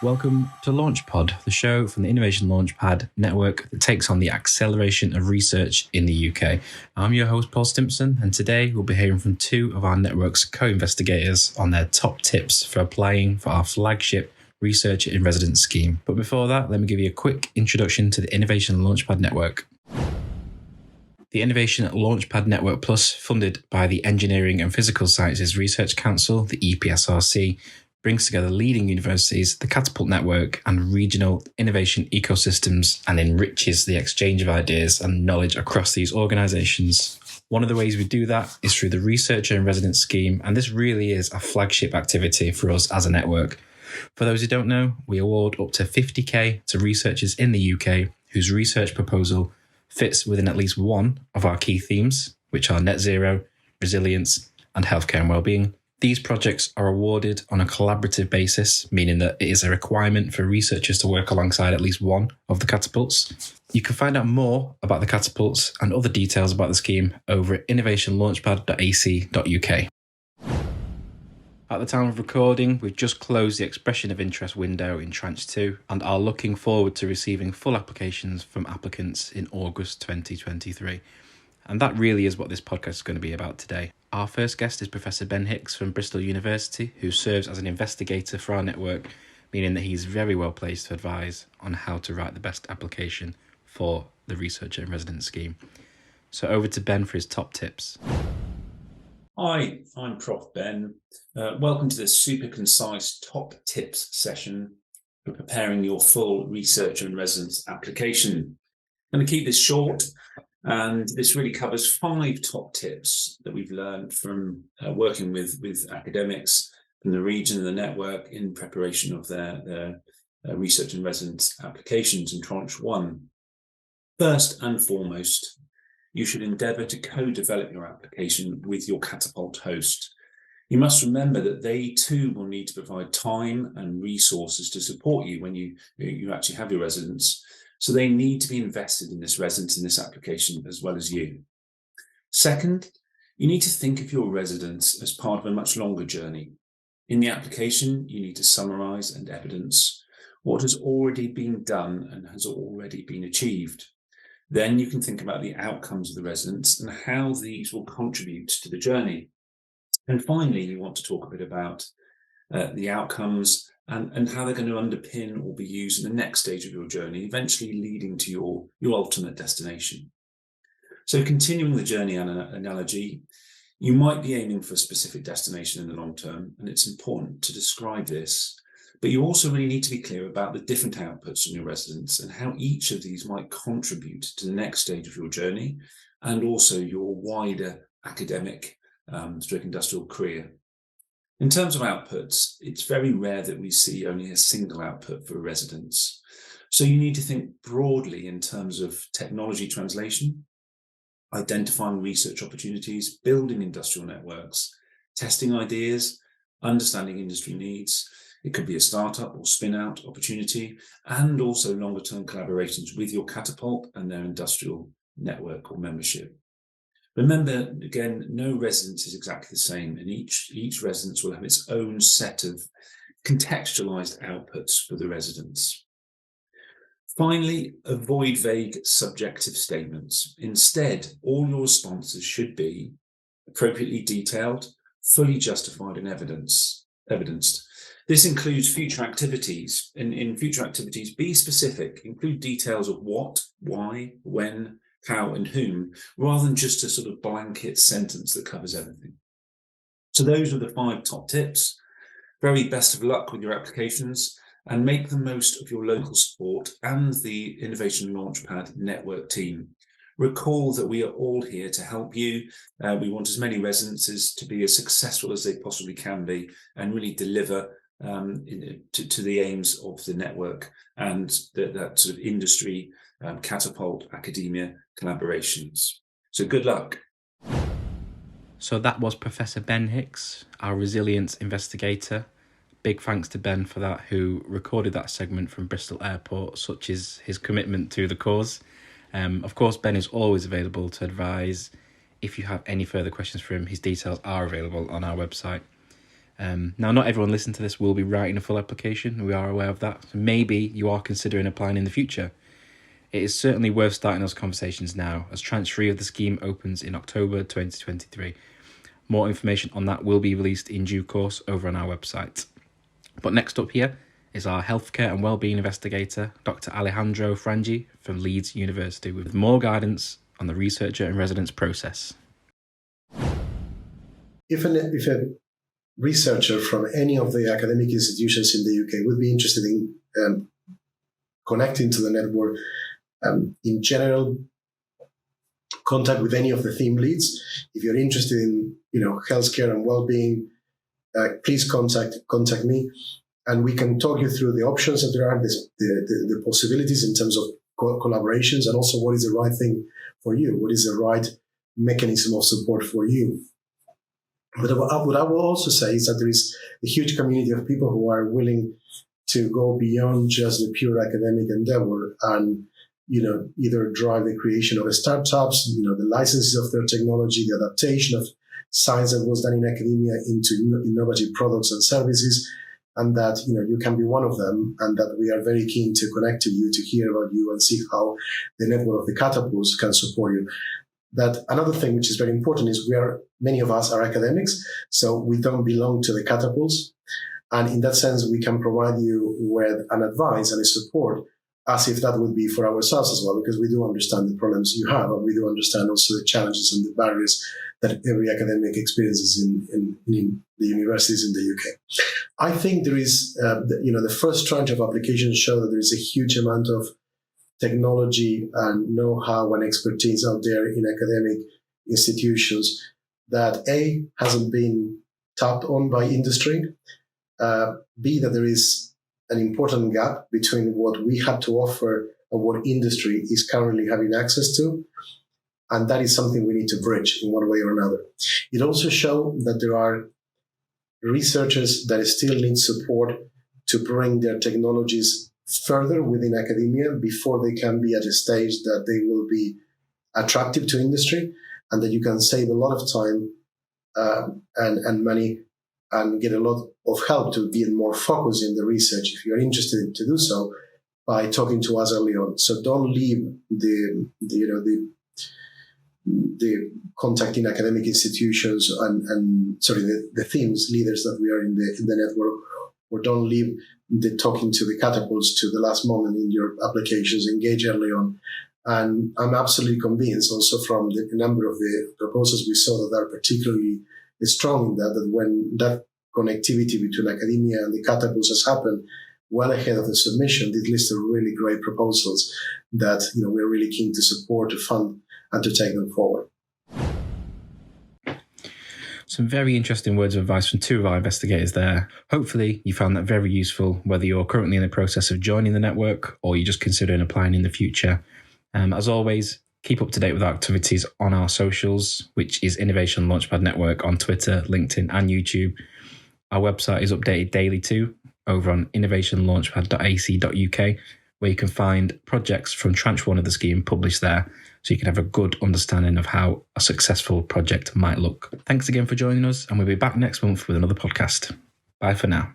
Welcome to LaunchPod, the show from the Innovation Launchpad network that takes on the acceleration of research in the UK. I'm your host, Paul Stimpson, and today we'll be hearing from two of our network's co-investigators on their top tips for applying for our flagship Researcher in Residence scheme. But before that, let me give you a quick introduction to the Innovation Launchpad network. The Innovation Launchpad Network Plus, funded by the Engineering and Physical Sciences Research Council, the EPSRC, brings together leading universities, the Catapult Network, and regional innovation ecosystems and enriches the exchange of ideas and knowledge across these organisations. One of the ways we do that is through the Researcher in Residence scheme, and this really is a flagship activity for us as a network. For those who don't know, we award up to 50k to researchers in the UK whose research proposal fits within at least one of our key themes, which are net zero, resilience, and healthcare and wellbeing. These projects are awarded on a collaborative basis, meaning that it is a requirement for researchers to work alongside at least one of the catapults. You can find out more about the catapults and other details about the scheme over at innovationlaunchpad.ac.uk. At the time of recording, we've just closed the expression of interest window in Tranche 2 and are looking forward to receiving full applications from applicants in August 2023. And that really is what this podcast is going to be about today. Our first guest is Professor Ben Hicks from Bristol University, who serves as an investigator for our network, meaning that he's very well placed to advise on how to write the best application for the Researcher in Residence scheme. So over to Ben for his top tips. Hi, I'm Prof. Ben. Welcome to this super concise top tips session for preparing your full Researcher in Residence application. I'm going to keep this short, and this really covers 5 top tips that we've learned from working with academics from the region and the network in preparation of their Research in Residence applications in Tranche 1. First and foremost, you should endeavour to co-develop your application with your Catapult host. You must remember that they too will need to provide time and resources to support you when you actually have your residence. So they need to be invested in this residence, in this application, as well as you. Second, you need to think of your residence as part of a much longer journey. In the application, you need to summarise and evidence what has already been done and has already been achieved. Then you can think about the outcomes of the residence and how these will contribute to the journey. And finally, you want to talk a bit about the outcomes and how they're going to underpin or be used in the next stage of your journey, eventually leading to your ultimate destination. So continuing the journey analogy, you might be aiming for a specific destination in the long term, and it's important to describe this, but you also really need to be clear about the different outputs from your residence and how each of these might contribute to the next stage of your journey and also your wider academic stroke industrial career. In terms of outputs, it's very rare that we see only a single output for a residence. So you need to think broadly in terms of technology translation, identifying research opportunities, building industrial networks, testing ideas, understanding industry needs. It could be a startup or spin-out opportunity, and also longer-term collaborations with your Catapult and their industrial network or membership. Remember, again, no residence is exactly the same, and each residence will have its own set of contextualized outputs for the residents. Finally, avoid vague subjective statements. Instead, all your responses should be appropriately detailed, fully justified, and evidenced. This includes future activities. In future activities, be specific. Include details of what, why, when, how, and whom, rather than just a sort of blanket sentence that covers everything. So those are the 5 top tips. Very best of luck with your applications, and make the most of your local support and the Innovation Launchpad network team. Recall that we are all here to help you. We want as many residences to be as successful as they possibly can be and really deliver to the aims of the network and that sort of industry, Catapult, academia collaborations. So good luck. So that was Professor Ben Hicks, our resilience investigator. Big thanks to Ben for that, who recorded that segment from Bristol Airport, such is his commitment to the cause. Of course, Ben is always available to advise. If you have any further questions for him, his details are available on our website. Now, not everyone listening to this will be writing a full application. We are aware of that. So maybe you are considering applying in the future. It is certainly worth starting those conversations now, as Tranche 3 of the scheme opens in October 2023. More information on that will be released in due course over on our website. But next up here is our healthcare and wellbeing investigator, Dr Alex Frangi from Leeds University, with more guidance on the researcher and residence process. If a researcher from any of the academic institutions in the UK would be interested in connecting to the network, in general, contact with any of the theme leads. If you're interested in healthcare and well-being, please contact me, and we can talk you through the options that there are, the possibilities in terms of collaborations, and also what is the right thing for you, what is the right mechanism of support for you. But what I will also say is that there is a huge community of people who are willing to go beyond just the pure academic endeavor and, either drive the creation of startups, the licenses of their technology, the adaptation of science that was done in academia into innovative products and services, and that, you can be one of them, and that we are very keen to connect to you, to hear about you and see how the network of the catapults can support you. That another thing which is very important is many of us are academics, so we don't belong to the catapults. And in that sense, we can provide you with an advice and a support as if that would be for ourselves as well, because we do understand the problems you have, and we do understand also the challenges and the barriers that every academic experiences in the universities in the UK. I think there is, the first tranche of applications show that there is a huge amount of technology and know-how and expertise out there in academic institutions that A, hasn't been tapped on by industry, B, that there is an important gap between what we have to offer and what industry is currently having access to, and that is something we need to bridge in one way or another. It also shows that there are researchers that still need support to bring their technologies further within academia before they can be at a stage that they will be attractive to industry, and that you can save a lot of time and money and get a lot of help to be more focused in the research if you're interested to do so by talking to us early on. So don't leave the contacting academic institutions and the themes leaders that we are in the network, or don't leave the talking to the catapults to the last moment in your applications. Engage early on. And I'm absolutely convinced also from the number of the proposals we saw that are particularly strong in that when that connectivity between academia and the catapults has happened well ahead of the submission, this list of really great proposals that we're really keen to support, to fund, and to take them forward. Some very interesting words of advice from two of our investigators there. Hopefully you found that very useful, whether you're currently in the process of joining the network or you're just considering applying in the future. As always, keep up to date with our activities on our socials, which is Innovation Launchpad Network on Twitter, LinkedIn and YouTube. Our website is updated daily too, over on innovationlaunchpad.ac.uk, where you can find projects from Tranche 1 of the scheme published there, so you can have a good understanding of how a successful project might look. Thanks again for joining us, and we'll be back next month with another podcast. Bye for now.